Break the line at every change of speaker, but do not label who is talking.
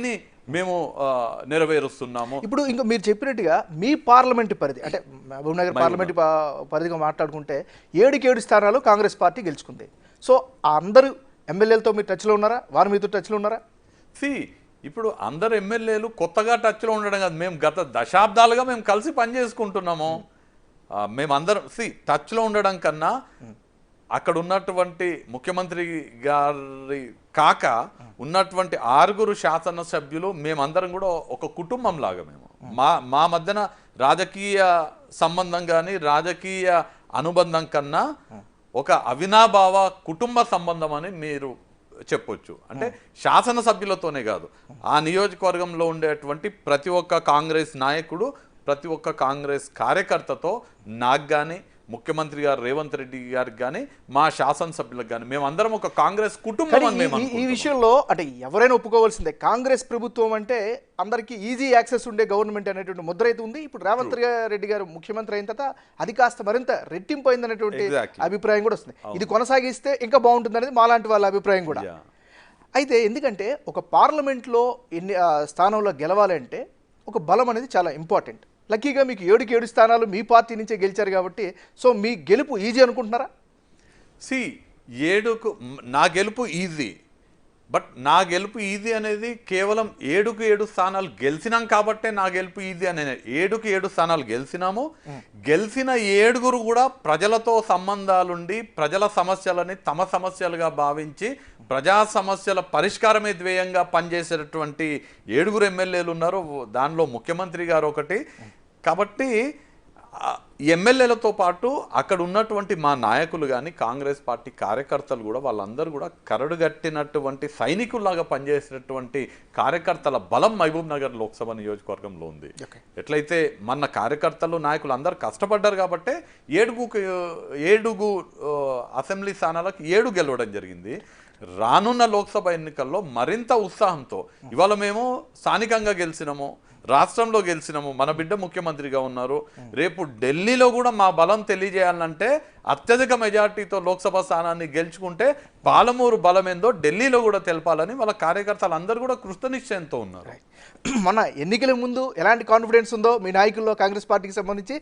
ని మేము నెరవేరుస్తున్నాము.
ఇప్పుడు ఇంకా మీరు చెప్పినట్టుగా మీ పార్లమెంటు పరిధి అంటే మహబూబ్ నగర్ పార్లమెంటు పరిధిగా మాట్లాడుకుంటే 7 స్థానాలు కాంగ్రెస్ పార్టీ గెలుచుకుంది. సో అందరూ ఎమ్మెల్యేలతో మీరు టచ్లో ఉన్నారా? వారు మీతో టచ్లో ఉన్నారా?
ఇప్పుడు అందరు ఎమ్మెల్యేలు కొత్తగా టచ్లో ఉండడం కాదు, మేము గత దశాబ్దాలుగా మేము కలిసి పనిచేసుకుంటున్నాము. మేమందరం టచ్లో ఉండడం కన్నా అక్కడ ఉన్నటువంటి ముఖ్యమంత్రి గారి కాక ఉన్నటువంటి 6 శాసనసభ్యులు మేమందరం కూడా ఒక కుటుంబం లాగా మేము మా మధ్యన రాజకీయ సంబంధం కానీ రాజకీయ అనుబంధం కన్నా ఒక అవినాభావ కుటుంబ సంబంధం అని మీరు చెప్పొచ్చు. అంటే శాసనసభ్యులతోనే కాదు, ఆ నియోజకవర్గంలో ఉండేటువంటి ప్రతి ఒక్క కాంగ్రెస్ నాయకుడు ప్రతి ఒక్క కాంగ్రెస్ కార్యకర్తతో నాకు కానీ ముఖ్యమంత్రి గారు రేవంత్ రెడ్డి గారికి కానీ మా శాసనసభ్యులకు కానీ మేమందరం ఒక కాంగ్రెస్ కుటుంబం.
ఈ విషయంలో అంటే ఎవరైనా ఒప్పుకోవాల్సిందే, కాంగ్రెస్ ప్రభుత్వం అంటే అందరికీ ఈజీ యాక్సెస్ ఉండే గవర్నమెంట్ అనేటువంటి ముద్ర అయితే ఉంది. ఇప్పుడు రేవంత్ రెడ్డి గారు ముఖ్యమంత్రి అయిన తర్వాత అది కాస్త మరింత రెట్టింపోయింది అనేటువంటి అభిప్రాయం కూడా వస్తుంది. ఇది కొనసాగిస్తే ఇంకా బాగుంటుంది అనేది మాలాంటి వాళ్ళ అభిప్రాయం కూడా. అయితే ఎందుకంటే ఒక పార్లమెంట్లో ఎన్ని స్థానంలో గెలవాలంటే ఒక బలం అనేది చాలా ఇంపార్టెంట్. లక్కీగా మీకు 7 స్థానాలు మీ పార్టీ నుంచే గెలిచారు కాబట్టి సో మీ గెలుపు ఈజీ అనుకుంటున్నారా?
నా గెలుపు ఈజీ, బట్ నా గెలుపు ఈజీ అనేది కేవలం 7 స్థానాలు గెలిచినాం కాబట్టే నా గెలుపు ఈజీ అనే 7 స్థానాలు గెలిచినాము. గెలిచిన 7 కూడా ప్రజలతో సంబంధాలుండి ప్రజల సమస్యలని తమ సమస్యలుగా భావించి ప్రజా సమస్యల పరిష్కారమే ధ్యేయంగా పనిచేసేటటువంటి 7 ఎమ్మెల్యేలు ఉన్నారు. దానిలో ముఖ్యమంత్రి గారు ఒకటి. కాబట్టి ఎమ్మెల్యేలతో పాటు అక్కడ ఉన్నటువంటి మా నాయకులు కానీ కాంగ్రెస్ పార్టీ కార్యకర్తలు కూడా వాళ్ళందరూ కూడా కరడుగట్టినటువంటి సైనికుల్లాగా పనిచేసినటువంటి కార్యకర్తల బలం మహబూబ్ నగర్ లోక్సభ నియోజకవర్గంలో ఉంది. ఎట్లయితే మన కార్యకర్తలు నాయకులు అందరూ కష్టపడ్డారు కాబట్టి 7 అసెంబ్లీ స్థానాలకు 7 గెలవడం జరిగింది. రానున్న లోక్సభ ఎన్నికల్లో మరింత ఉత్సాహంతో ఇవాళ మేము స్థానికంగా గెలిచినాము, రాష్ట్రంలో గెలిచినాము, మన బిడ్డ ముఖ్యమంత్రిగా ఉన్నారు. రేపు ఢిల్లీలో కూడా మా బలం తెలియజేయాలంటే అత్యధిక మెజార్టీతో లోక్సభ స్థానాన్ని గెలుచుకుంటే పాలమూరు బలం ఏందో ఢిల్లీలో కూడా తెలపాలని వాళ్ళ కార్యకర్తలు అందరూ కూడా కృతనిశ్చయంతో ఉన్నారు.
మన ఎన్నికల ముందు ఎలాంటి కాన్ఫిడెన్స్ ఉందో మీ నాయకుల్లో కాంగ్రెస్ పార్టీకి సంబంధించి